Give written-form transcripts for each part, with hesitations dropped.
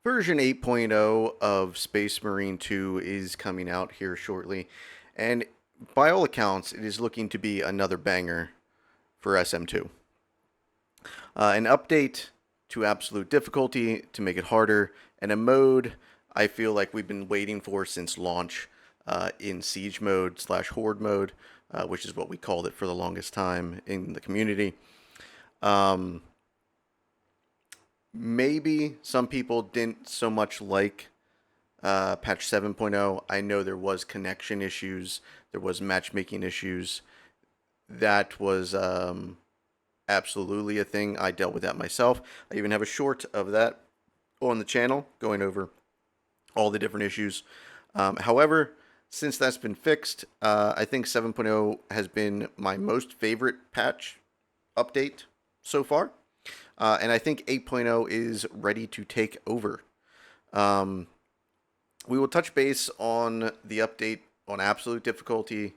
Version 8.0 of Space Marine 2 is coming out here shortly, and by all accounts, it is looking to be another banger for SM2. An update to absolute difficulty to make it harder, and a mode I feel like we've been waiting for since launch in Siege mode slash Horde mode, which is what we called it for the longest time in the community. Maybe some people didn't so much like patch 7.0. I know there was connection issues, there was matchmaking issues. That was absolutely a thing. I dealt with that myself. I even have a short of that on the channel going over all the different issues. However, since that's been fixed, I think 7.0 has been my most favorite patch update so far. And I think 8.0 is ready to take over. We will touch base on the update on absolute difficulty,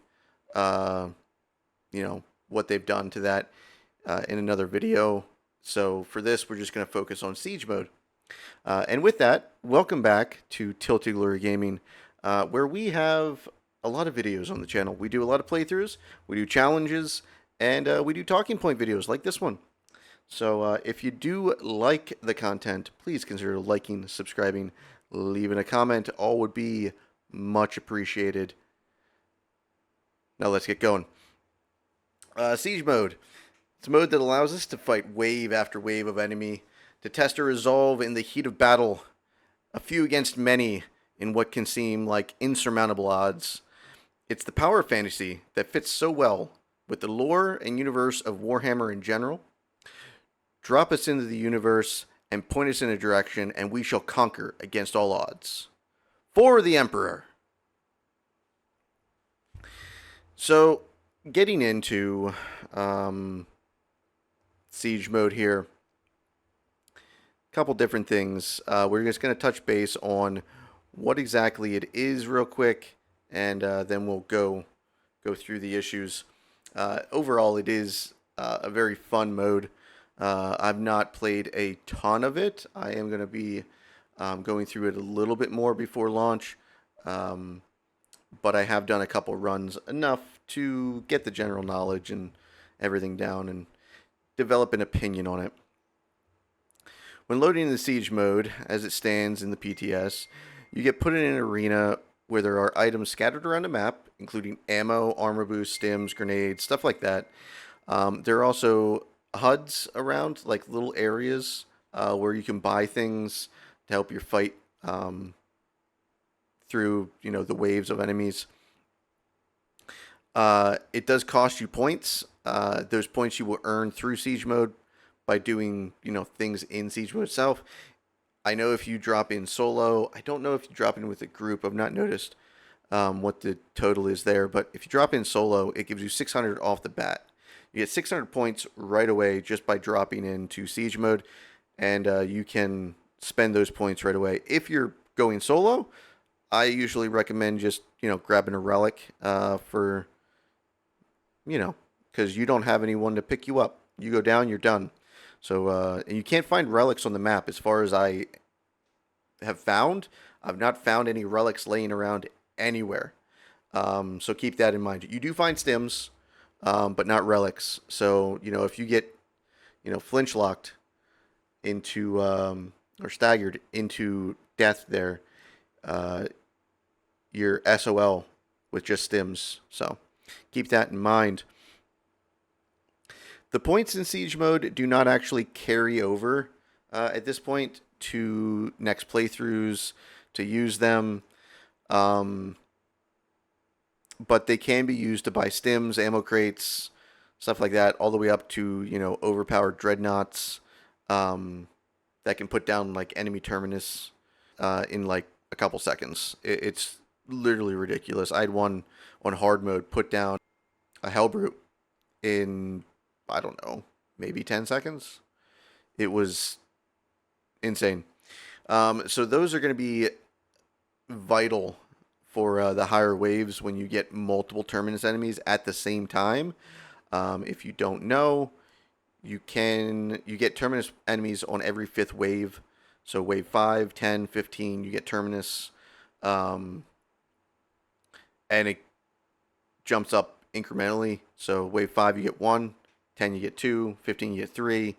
what they've done to that in another video. So for this, we're just going to focus on Siege mode. And with that, welcome back to Tilted Glory Gaming, where we have a lot of videos on the channel. We do a lot of playthroughs, we do challenges, and we do talking point videos like this one. So if you do like the content, please consider liking, subscribing, leaving a comment. All would be much appreciated. Now let's get going. Siege mode. It's a mode that allows us to fight wave after wave of enemy, to test our resolve in the heat of battle, a few against many in what can seem like insurmountable odds. It's the power fantasy that fits so well with the lore and universe of Warhammer in general. Drop us into the universe and point us in a direction, and we shall conquer against all odds. For the Emperor. So, getting into Siege mode here, a couple different things. We're just going to touch base on what exactly it is real quick, and then we'll go through the issues. Overall, it is a very fun mode. I've not played a ton of it. I am going to be going through it a little bit more before launch, but I have done a couple runs, enough to get the general knowledge and everything down and develop an opinion on it. When loading the Siege mode, as it stands in the PTS, you get put in an arena where there are items scattered around the map, including ammo, armor boost, stims, grenades, stuff like that. There are also HUDs around, like little areas where you can buy things to help your fight through, the waves of enemies. It does cost you points. Those points you will earn through Siege mode by doing, things in Siege mode itself. I know if you drop in solo, I don't know if you drop in with a group. I've not noticed what the total is there, but if you drop in solo, it gives you 600 off the bat. You get 600 points right away just by dropping into Siege mode, and you can spend those points right away. If you're going solo, I usually recommend just, grabbing a relic for, because you don't have anyone to pick you up. You go down, you're done. So, and you can't find relics on the map as far as I have found. I've not found any relics laying around anywhere. So keep that in mind. You do find stims, but not relics. So, if you get, flinch locked into, or staggered into death there, you're SOL with just stims. So keep that in mind. The points in Siege mode do not actually carry over at this point to next playthroughs to use them. But they can be used to buy stims, ammo crates, stuff like that, all the way up to, overpowered dreadnoughts that can put down, like, enemy terminus in, like, a couple seconds. It's literally ridiculous. I had one on hard mode put down a Hellbrute in, I don't know, maybe 10 seconds. It was insane. So those are going to be vital for the higher waves when you get multiple terminus enemies at the same time. If you don't know, you get terminus enemies on every 5th wave. So wave 5, 10, 15, you get Terminus, um, and it jumps up incrementally. So wave 5, you get 1, 10, you get 2, 15, you get 3,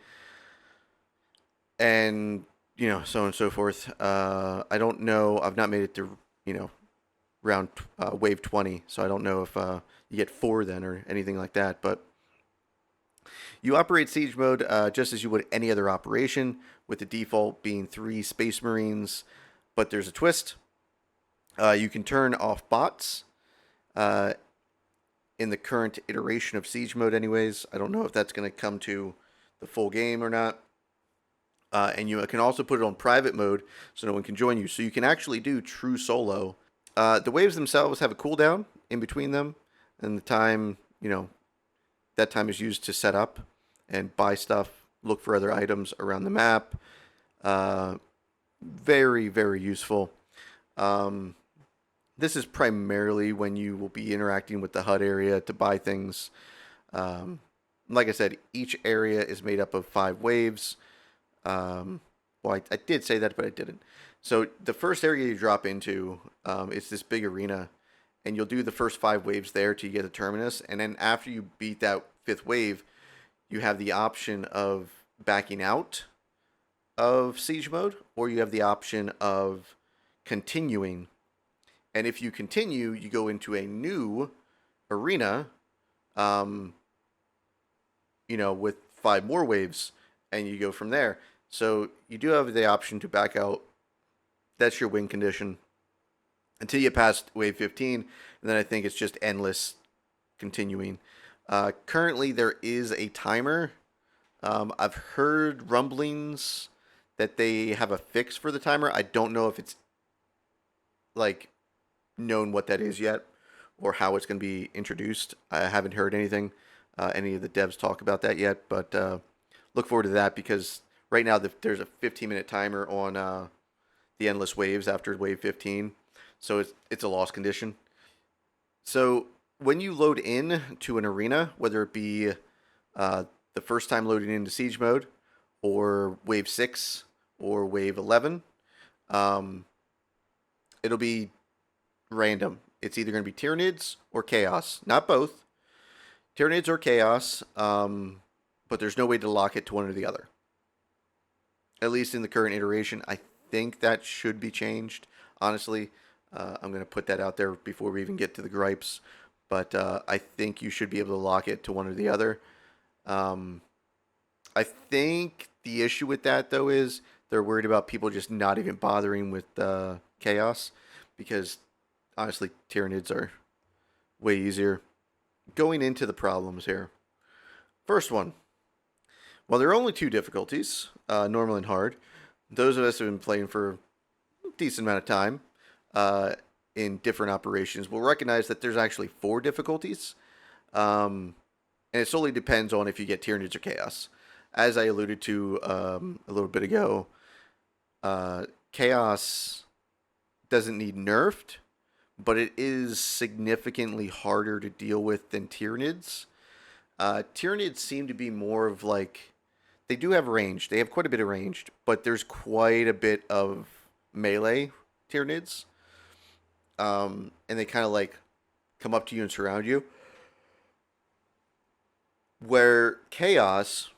and so on and so forth. I don't know. I've not made it to round wave 20, so I don't know if you get 4 then or anything like that. But you operate siege mode just as you would any other operation, with the default being 3 Space Marines. But there's a twist. You can turn off bots in the current iteration of siege mode anyways. I don't know if that's going to come to the full game or not. And you can also put it on private mode so no one can join you. So you can actually do true solo. The waves themselves have a cooldown in between them, and the time, that time is used to set up and buy stuff, look for other items around the map. Very, very useful. This is primarily when you will be interacting with the HUD area to buy things. Like I said, each area is made up of 5 waves. Well, I did say that, but I didn't. So the first area you drop into is this big arena, and you'll do the first 5 waves there till you get the Terminus. And then after you beat that 5th wave, you have the option of backing out of siege mode, or you have the option of continuing. And if you continue, you go into a new arena, with 5 more waves, and you go from there. So you do have the option to back out. That's your win condition until you pass wave 15, and then I think it's just endless continuing. Currently, there is a timer. I've heard rumblings that they have a fix for the timer. I don't know if it's known what that is yet or how it's going to be introduced. I haven't heard anything, any of the devs talk about that yet, but look forward to that, because right now there's a 15-minute timer on the endless waves after wave 15, so it's a lost condition. So when you load in to an arena, whether it be the first time loading into siege mode, or wave 6 or wave 11, it'll be random. It's either going to be Tyranids or Chaos, not both. Tyranids or Chaos, but there's no way to lock it to one or the other. At least in the current iteration. I think that should be changed, honestly. I'm going to put that out there before we even get to the gripes. But I think you should be able to lock it to one or the other. I think the issue with that, though, is they're worried about people just not even bothering with Chaos. Because, honestly, Tyranids are way easier. Going into the problems here. First one. Well, there are only 2 difficulties, normal and hard. Those of us who have been playing for a decent amount of time in different operations will recognize that there's actually 4 difficulties. And it solely depends on if you get Tyranids or Chaos. As I alluded to a little bit ago, Chaos doesn't need nerfed, but it is significantly harder to deal with than Tyranids. Tyranids seem to be more of they do have range. They have quite a bit of range, but there's quite a bit of melee Tyranids. And they kind of come up to you and surround you. Where Chaos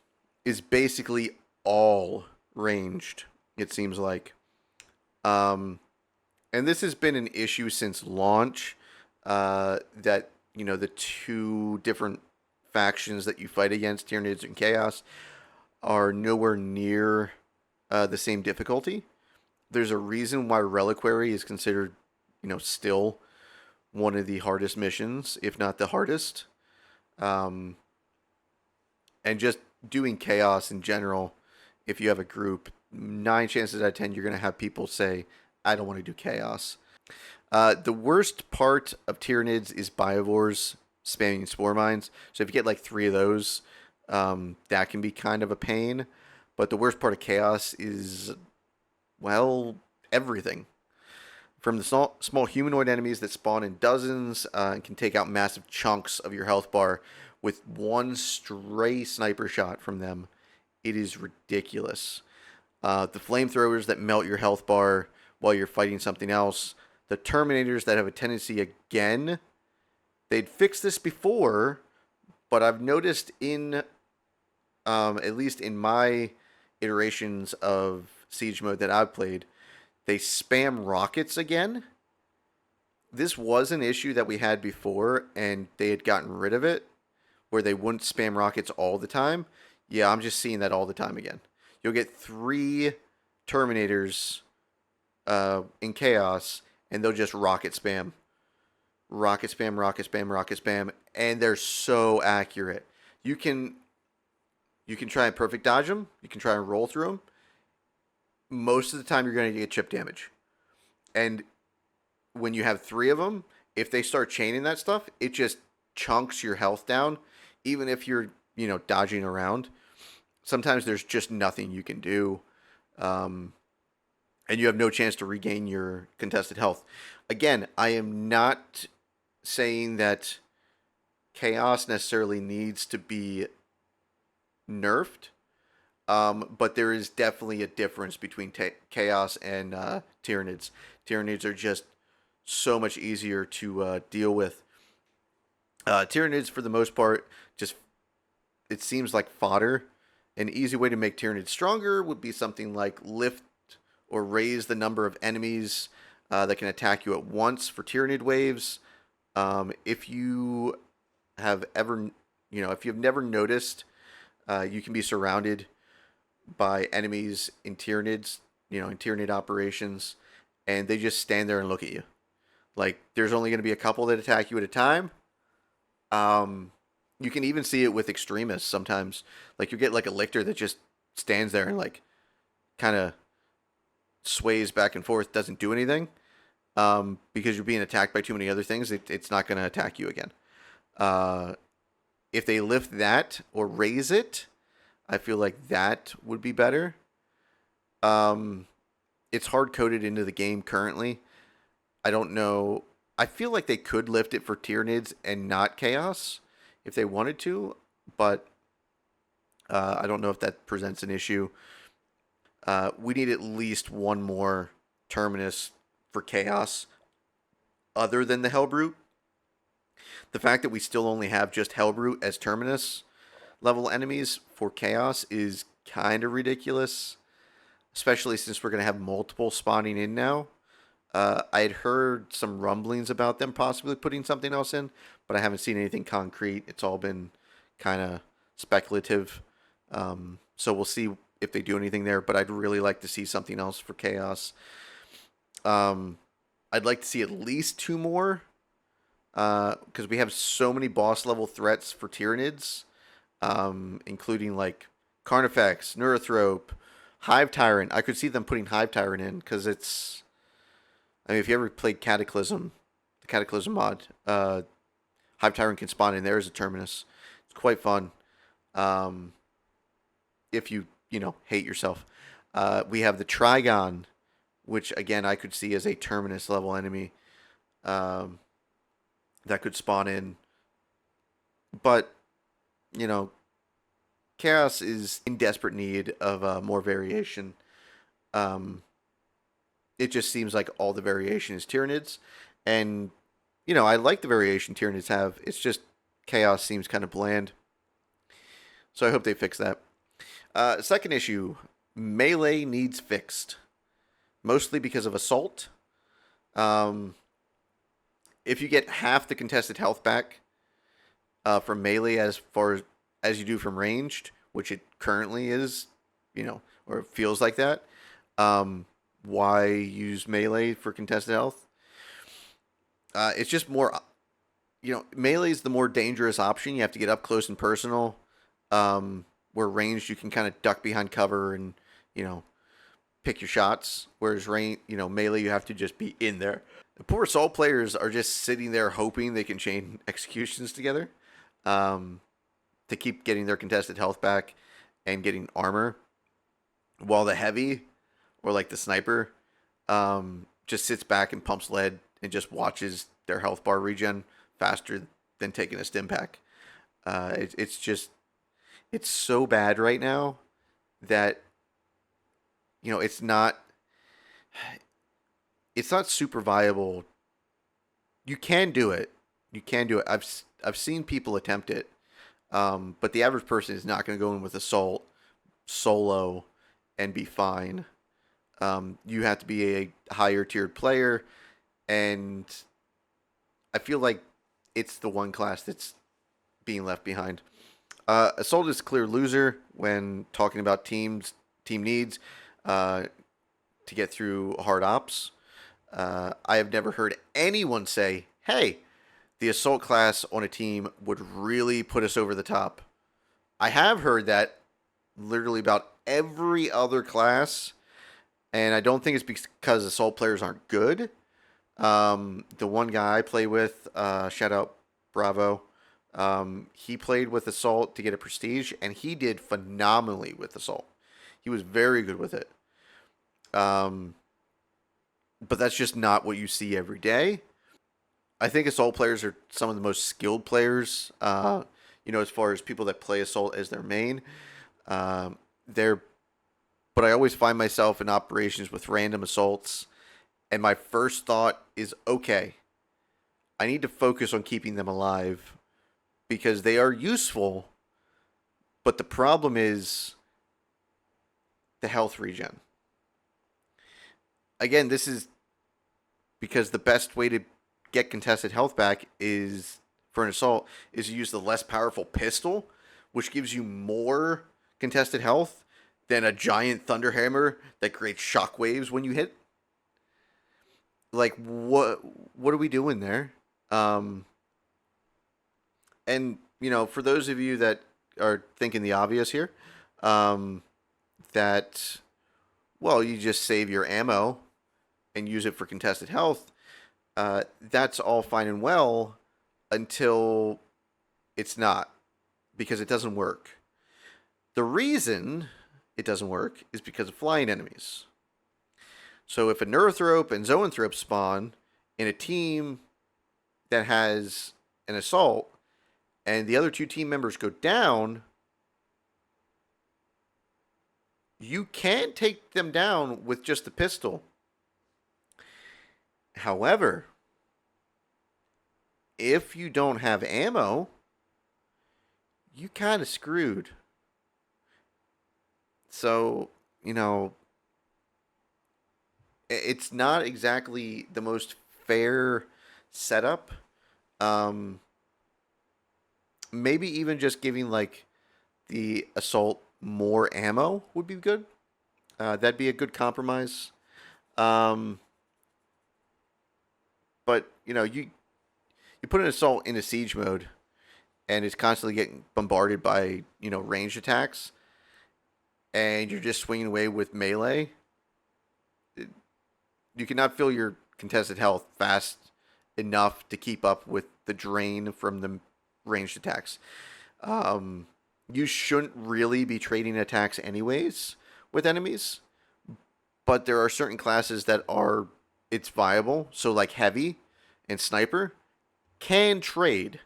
is basically all ranged, it seems like. And this has been an issue since launch, that, the 2 different factions that you fight against, Tyranids and Chaos, are nowhere near the same difficulty. There's a reason why Reliquary is considered, still one of the hardest missions, if not the hardest. And just doing Chaos in general, if you have a group, 9 chances out of 10 you're going to have people say, I don't want to do Chaos. The worst part of Tyranids is Biovores spamming Spore Mines. So if you get 3 of those, that can be kind of a pain. But the worst part of Chaos is, everything. From the small humanoid enemies that spawn in dozens and can take out massive chunks of your health bar with one stray sniper shot from them. It is ridiculous. The flamethrowers that melt your health bar while you're fighting something else. The Terminators that have a tendency, again, they'd fixed this before, but I've noticed in, at least in my iterations of Siege mode that I've played, they spam rockets again. This was an issue that we had before, and they had gotten rid of it, where they wouldn't spam rockets all the time. Yeah, I'm just seeing that all the time again. You'll get 3 Terminators in Chaos, and they'll just rocket spam. Rocket spam, rocket spam, rocket spam, and they're so accurate. You can try and perfect dodge them. You can try and roll through them. Most of the time, you're going to get chip damage. And when you have 3 of them, if they start chaining that stuff, it just chunks your health down, even if you're, dodging around. Sometimes there's just nothing you can do, and you have no chance to regain your contested health. Again, I am not saying that Chaos necessarily needs to be nerfed, but there is definitely a difference between Chaos and Tyranids. Tyranids are just so much easier to deal with. Tyranids, for the most part, just, it seems like fodder. An easy way to make Tyranids stronger would be something like lift or raise the number of enemies that can attack you at once for Tyranid waves. If you have ever, if you've never noticed, you can be surrounded by enemies in Tyranids, in Tyranid operations, and they just stand there and look at you. Like, there's only going to be a couple that attack you at a time. You can even see it with extremists sometimes. Like, you get like a Lictor that just stands there and like kind of sways back and forth, doesn't do anything, because you're being attacked by too many other things. It's not going to attack you again. If they lift that or raise it, I feel like that would be better. It's hard coded into the game currently. I don't know. I feel like they could lift it for Tyranids and not Chaos if they wanted to, but I don't know if that presents an issue. We need at least one more Terminus for Chaos other than the Hellbrute. The fact that we still only have just Hellbrute as Terminus level enemies for Chaos is kind of ridiculous, especially since we're going to have multiple spawning in now. I had heard some rumblings about them possibly putting something else in, but I haven't seen anything concrete. It's all been kind of speculative. So we'll see if they do anything there, but I'd really like to see something else for Chaos. I'd like to see at least 2 more, because we have so many boss level threats for Tyranids, including like Carnifex, Neurothrope, Hive Tyrant. I could see them putting Hive Tyrant in, because it's, I mean, if you ever played Cataclysm, the Cataclysm mod, Hive Tyrant can spawn in there as a Terminus. It's quite fun. If you, hate yourself. We have the Trigon, which, again, I could see as a Terminus level enemy that could spawn in. But, Chaos is in desperate need of more variation. It just seems like all the variation is Tyranids. And, I like the variation Tyranids have. It's just Chaos seems kind of bland. So I hope they fix that. Second issue, melee needs fixed. Mostly because of Assault. If you get half the contested health back from melee as far as you do from ranged, which it currently is, or it feels like that, why use melee for contested health? It's just more, melee is the more dangerous option. You have to get up close and personal. Where ranged, you can kind of duck behind cover and, pick your shots. Whereas melee, you have to just be in there. The poor Assault players are just sitting there hoping they can chain executions together, to keep getting their contested health back and getting armor, while the heavy, or like the sniper, just sits back and pumps lead and just watches their health bar regen faster than taking a stim pack. It's so bad right now that you know, it's not super viable. You can do it. You can do it. I've seen people attempt it, but the average person is not going to go in with assault solo and be fine. You have to be a higher tiered player, and I feel like it's the one class that's being left behind. Assault is clear loser when talking about team needs uh, to get through hard ops. I have never heard anyone say, "Hey, the assault class on a team would really put us over the top." I have heard that literally about every other class, and I don't think it's because assault players aren't good. The one guy I play with, shout out Bravo, he played with assault to get a prestige, and he did phenomenally with assault. He was very good with it. Um, but that's just not what you see every day. I think assault players are some of the most skilled players. As far as people that play assault as their main, um, they're. But I always find myself in operations with random assaults, and my first thought is, okay, I need to focus on keeping them alive because they are useful. But the problem is the health regen. Again, this is because the best way to get contested health back is for an assault is to use the less powerful pistol, which gives you more contested health than a giant thunderhammer that creates shockwaves when you hit. Like what are we doing there? Um, and for those of you that are thinking the obvious here, um, that well, you just save your ammo and use it for contested health. That's all fine and well until it's not, because it doesn't work. The reason it doesn't work is because of flying enemies. So if a Neurothrope and Zoanthrope spawn in a team that has an assault and the other two team members go down, you can take them down with just the pistol. However, if you don't have ammo, you kind of screwed. So, it's not exactly the most fair setup. Um, Maybe even just giving like the assault more ammo would be good. That'd be a good compromise. Um, but you put an assault into siege mode, and it's constantly getting bombarded by ranged attacks, and you're just swinging away with melee. You cannot fill your contested health fast enough to keep up with the drain from the ranged attacks. Um, you shouldn't really be trading attacks anyways with enemies, but there are certain classes that are it's viable. So like heavy and sniper can trade.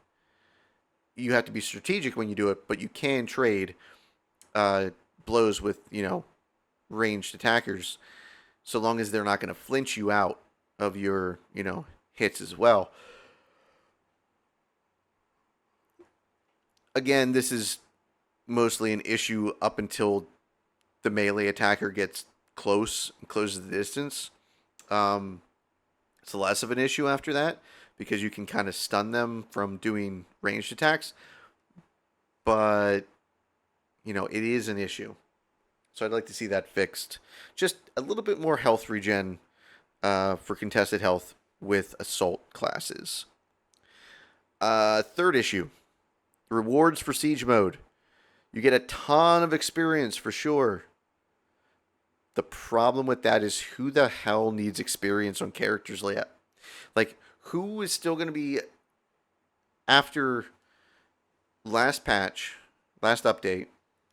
You have to be strategic when you do it, but you can trade uh, blows with ranged attackers, so long as they're not going to flinch you out of your hits as well. Again, this is mostly an issue up until the melee attacker gets close and closes the distance. Um, it's less of an issue after that because you can kind of stun them from doing ranged attacks. But it is an issue. So I'd like to see that fixed. Just a little bit more health regen for contested health with assault classes. Third issue, rewards for siege mode. You get a ton of experience for sure. The problem with that is who the hell needs experience on characters yet? Like, who is still going to be after last patch, last update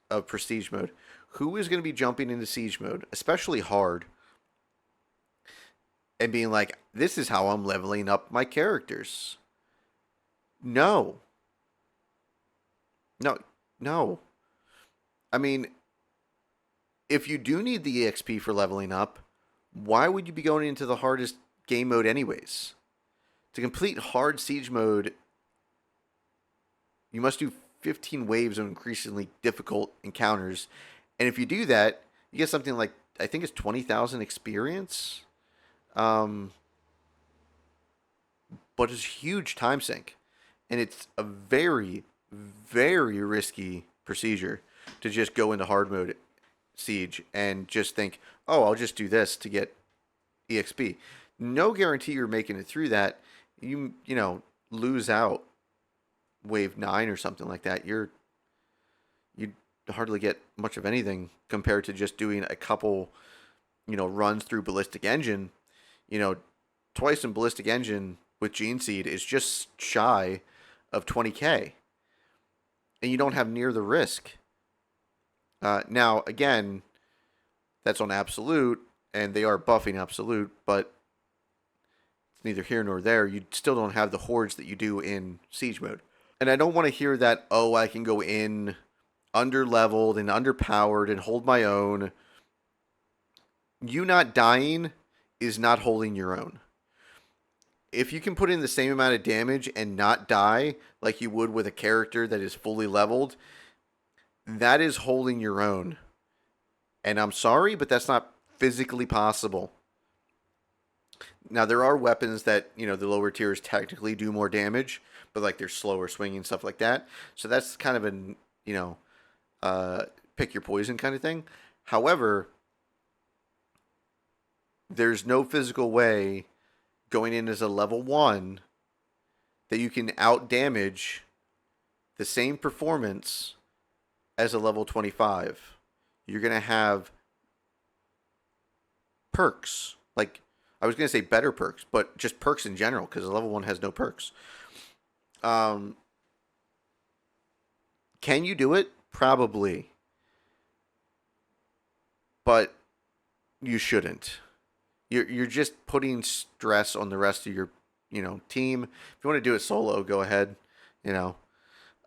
of prestige mode? Who is going to be jumping into siege mode, especially hard, and being like, this is how I'm leveling up my characters? No. No. No. I mean, if you do need the EXP for leveling up, why would you be going into the hardest game mode anyways? To complete hard siege mode, you must do 15 waves of increasingly difficult encounters. And if you do that, you get something like, I think it's 20,000 experience. But it's a huge time sink. And it's a very, very risky procedure to just go into hard mode siege and just think, oh, I'll just do this to get EXP. No guarantee you're making it through that. You lose out wave 9 or something like that. You hardly get much of anything compared to just doing a couple, runs through Ballistic Engine. Twice in Ballistic Engine with Gene Seed is just shy of 20k, and you don't have near the risk. Now, again, that's on Absolute, and they are buffing Absolute, but it's neither here nor there. You still don't have the hordes that you do in Siege mode. And I don't want to hear that, oh, I can go in under-leveled and underpowered and hold my own. You not dying is not holding your own. If you can put in the same amount of damage and not die like you would with a character that is fully leveled, that is holding your own. And I'm sorry, but that's not physically possible. Now, there are weapons that, the lower tiers technically do more damage, but like they're slower swinging, stuff like that. So that's kind of an, pick your poison kind of thing. However, there's no physical way going in as a level 1 that you can out damage the same performance as a level 25. You're going to have perks. Like, I was going to say better perks, but just perks in general, because a level 1 has no perks. Can you do it? Probably. But you shouldn't. You're just putting stress on the rest of your, team. If you want to do it solo, go ahead,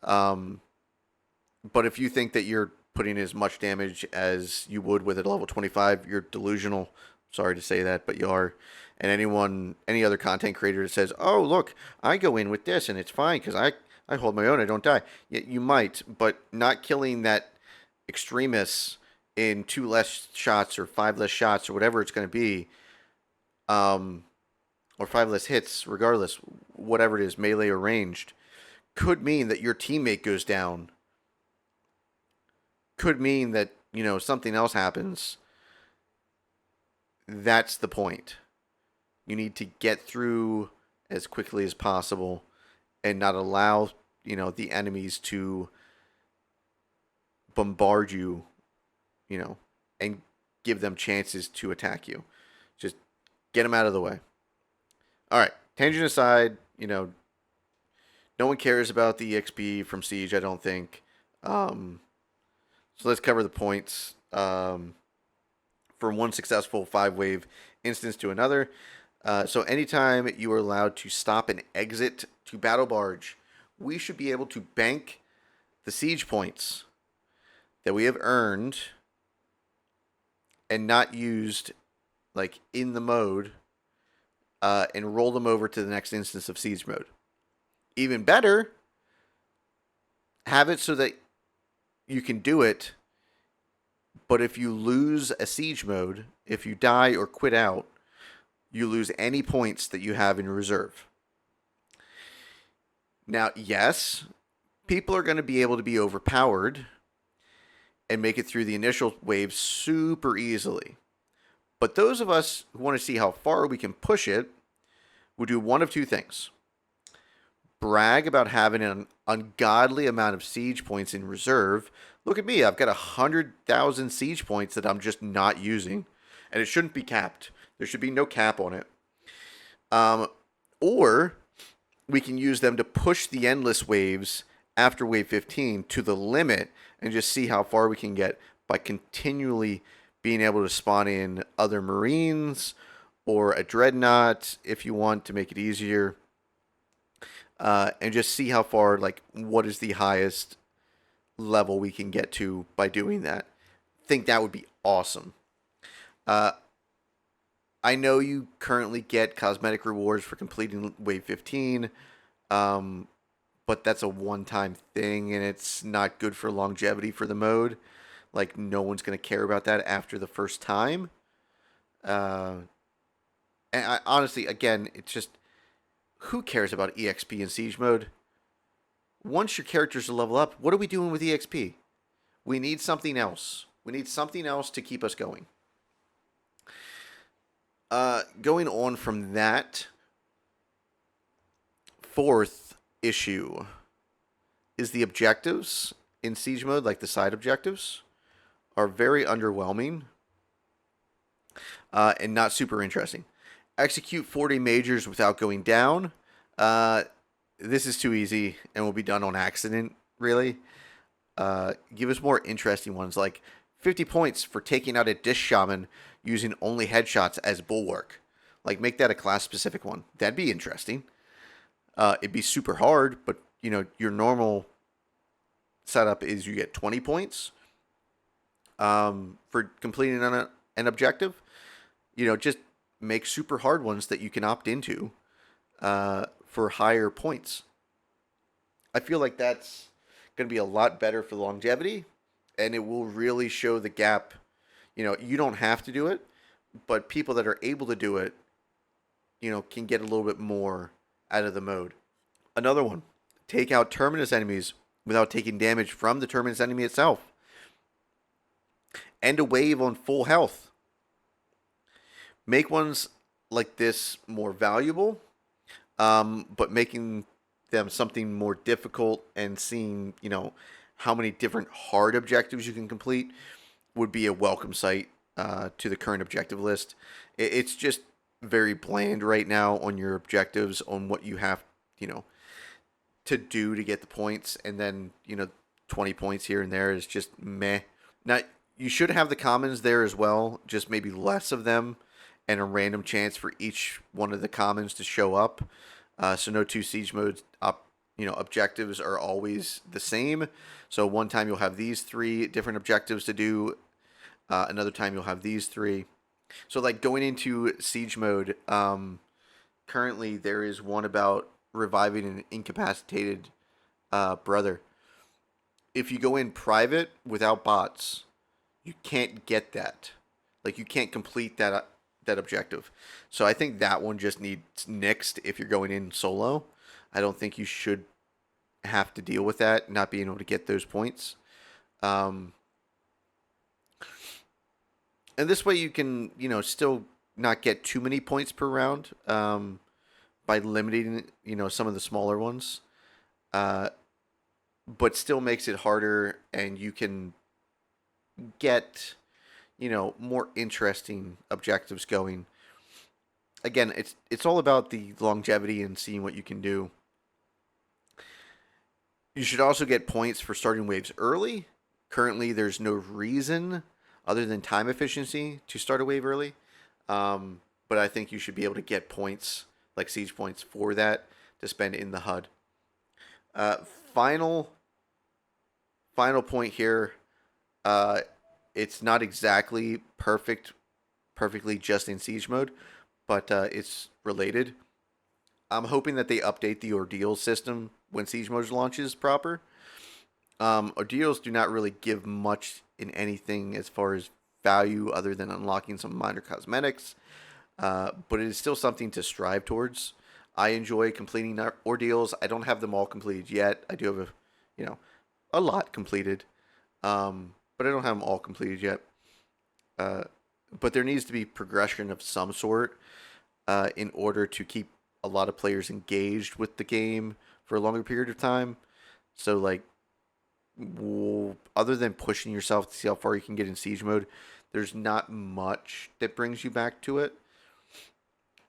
But if you think that you're putting as much damage as you would with a level 25, you're delusional. Sorry to say that, but you are. And any other content creator that says, oh, look, I go in with this and it's fine because I hold my own, I don't die. Yeah, you might, but not killing that extremist in 2 less shots or 5 less shots or whatever it's going to be, or 5 less hits, regardless, whatever it is, melee or ranged, could mean that your teammate goes down. Could mean that, something else happens. That's the point. You need to get through as quickly as possible and not allow, the enemies to bombard you, and give them chances to attack you. Just get them out of the way. All right, tangent aside, no one cares about the EXP from Siege, I don't think. So let's cover the points. From one successful 5-wave instance to another. So anytime you are allowed to stop and exit to Battle Barge, we should be able to bank the siege points that we have earned and not used like in the mode, and roll them over to the next instance of siege mode. Even better, have it so that you can do it, but if you lose a siege mode, if you die or quit out, you lose any points that you have in reserve. Now, yes, people are going to be able to be overpowered and make it through the initial wave super easily. But those of us who want to see how far we can push it will do one of two things. Brag about having an ungodly amount of siege points in reserve. Look at me, I've got 100,000 siege points that I'm just not using. And it shouldn't be capped. There should be no cap on it. Or we can use them to push the endless waves after wave 15 to the limit and just see how far we can get by continually being able to spawn in other Marines or a Dreadnought if you want to make it easier. And just see how far, like, what is the highest level we can get to by doing that. think that would be awesome. Uh, I know you currently get cosmetic rewards for completing Wave 15, um, but that's a one-time thing, and it's not good for longevity for the mode. Like, no one's going to care about that after the first time. Uh, and honestly, again, it's just who cares about EXP in Siege mode? Once your characters are level up, what are we doing with EXP? We need something else. We need something else to keep us going. Going on from that, fourth issue is the objectives in Siege mode, like the side objectives, are very underwhelming and not super interesting. Execute 40 majors without going down. This is too easy and will be done on accident, really. Give us more interesting ones, like 50 points for taking out a Dish Shaman using only headshots as bulwark. Like, make that a class-specific one. That'd be interesting. It'd be super hard, but, your normal setup is you get 20 points for completing an objective. Just make super hard ones that you can opt into for higher points. I feel like that's going to be a lot better for longevity, and it will really show the gap. You don't have to do it, but people that are able to do it, can get a little bit more out of the mode. Another one, take out Terminus enemies without taking damage from the Terminus enemy itself. End a wave on full health. Make ones like this more valuable, but making them something more difficult and seeing, how many different hard objectives you can complete would be a welcome sight to the current objective list. It's just very bland right now on your objectives, on what you have, to do to get the points, and then 20 points here and there is just meh. Now you should have the commons there as well, just maybe less of them, and a random chance for each one of the commons to show up. So no two siege modes objectives are always the same. So one time you'll have these 3 different objectives to do. Another time you'll have these 3. So like going into siege mode, currently there is one about reviving an incapacitated brother. If you go in private without bots, you can't get that. Like, you can't complete that objective. So I think that one just needs nixed if you're going in solo. I don't think you should have to deal with that, not being able to get those points. And this way you can, still not get too many points per round by limiting, some of the smaller ones. But still makes it harder, and you can get, more interesting objectives going. Again, it's all about the longevity and seeing what you can do. You should also get points for starting waves early. Currently, there's no reason other than time efficiency to start a wave early. But I think you should be able to get points, like siege points, for that to spend in the HUD. Final point here. It's not exactly perfectly just in siege mode, but it's related. I'm hoping that they update the ordeal system when siege mode launches proper. Ordeals do not really give much in anything as far as value other than unlocking some minor cosmetics, but it is still something to strive towards. I enjoy completing ordeals. I don't have them all completed yet. I do have a lot completed, but I don't have them all completed yet. But there needs to be progression of some sort in order to keep a lot of players engaged with the game for a longer period of time. So, like, other than pushing yourself to see how far you can get in siege mode, there's not much that brings you back to it.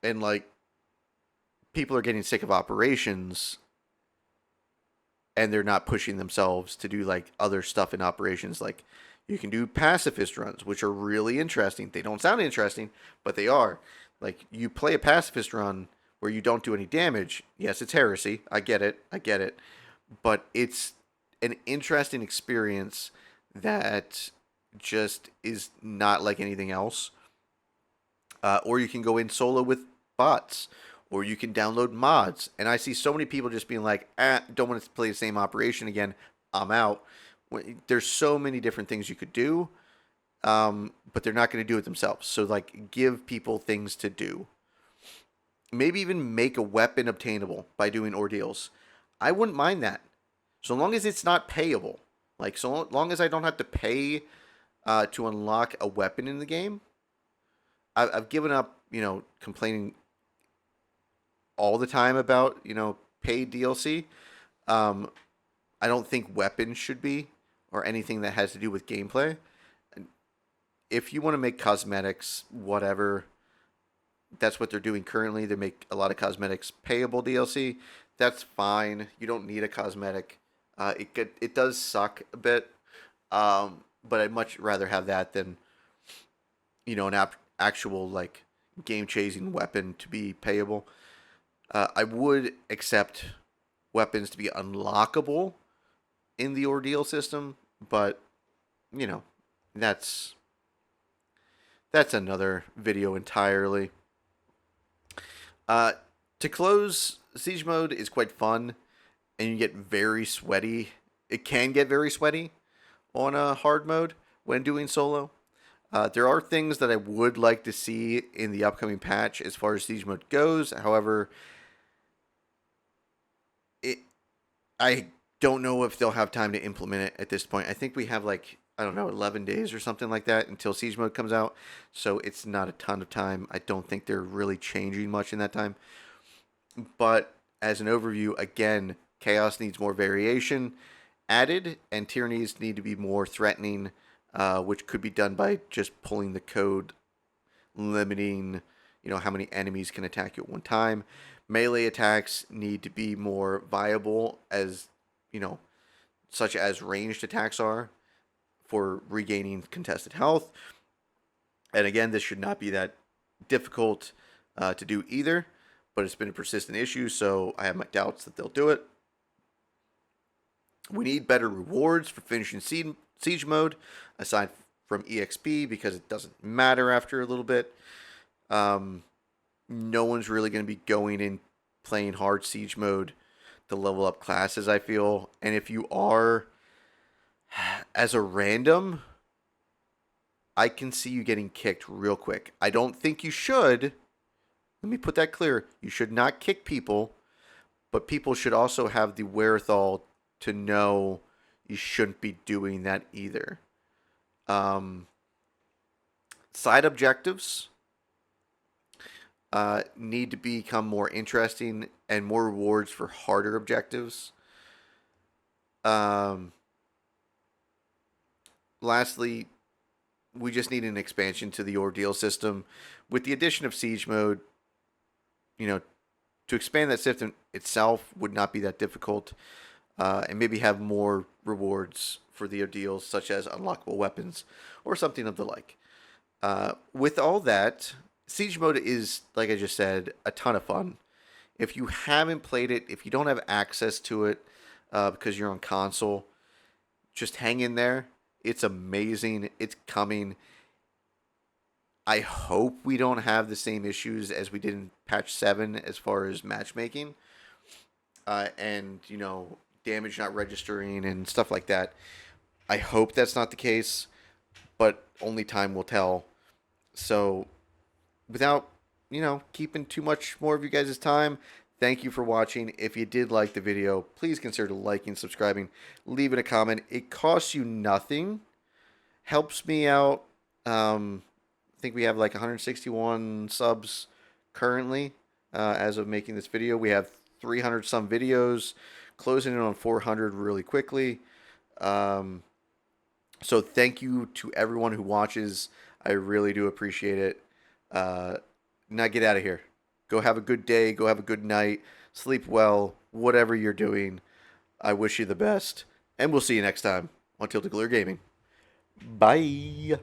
And, like, people are getting sick of operations, and they're not pushing themselves to do, like, other stuff in operations. Like, you can do pacifist runs, which are really interesting. They don't sound interesting, but they are. Like, you play a pacifist run where you don't do any damage. Yes, it's heresy. I get it. But it's an interesting experience that just is not like anything else. Or you can go in solo with bots, or you can download mods. And I see so many people just being like, don't want to play the same operation again. I'm out. There's so many different things you could do, but they're not going to do it themselves. So, like, give people things to do. Maybe even make a weapon obtainable by doing ordeals. I wouldn't mind that. So long as it's not payable. Like, so long as I don't have to pay to unlock a weapon in the game. I've given up, complaining all the time about, paid DLC. Um, I don't think weapons should be, or anything that has to do with gameplay. If you want to make cosmetics, whatever, that's what they're doing currently. They make a lot of cosmetics payable DLC. That's fine. You don't need a cosmetic. It does suck a bit, but I'd much rather have that than an actual like game chasing weapon to be payable. I would accept weapons to be unlockable in the ordeal system, but you know that's another video entirely. Uh, to close, siege mode is quite fun, and you get very sweaty. It can get very sweaty on a hard mode when doing solo. There are things that I would like to see in the upcoming patch as far as siege mode goes. However, I don't know if they'll have time to implement it at this point. I think we have like, I don't know, 11 days or something like that until siege mode comes out. So it's not a ton of time. I don't think they're really changing much in that time. But as an overview, again, chaos needs more variation added, and tyrannies need to be more threatening, which could be done by just pulling the code, limiting, how many enemies can attack you at one time. Melee attacks need to be more viable, as such as ranged attacks are, for regaining contested health. And again, this should not be that difficult to do either, but it's been a persistent issue, so I have my doubts that they'll do it. We need better rewards for finishing siege mode, aside from EXP, because it doesn't matter after a little bit. No one's really going to be going in playing hard siege mode to level up classes, I feel. And if you are, as a random, I can see you getting kicked real quick. I don't think you should. Let me put that clear. You should not kick people, but people should also have the wherewithal to know you shouldn't be doing that either. Side objectives need to become more interesting and more rewards for harder objectives. Lastly, we just need an expansion to the ordeal system. With the addition of siege mode, to expand that system itself would not be that difficult, and maybe have more rewards for the ordeals, such as unlockable weapons or something of the like. With all that, siege mode is, like I just said, a ton of fun. If you haven't played it, if you don't have access to it because you're on console, just hang in there. It's amazing. It's coming. I hope we don't have the same issues as we did in patch 7 as far as matchmaking and, damage not registering and stuff like that. I hope that's not the case, but only time will tell. So, without, keeping too much more of you guys' time, thank you for watching. If you did like the video, please consider liking, subscribing, leaving a comment. It costs you nothing. Helps me out. I think we have like 161 subs currently as of making this video. We have 300 some videos, closing in on 400 really quickly. So thank you to everyone who watches. I really do appreciate it. Now get out of here. Go have a good day. Go have a good night. Sleep well. Whatever you're doing, I wish you the best. And we'll see you next time on Tilted Glare Gaming. Bye.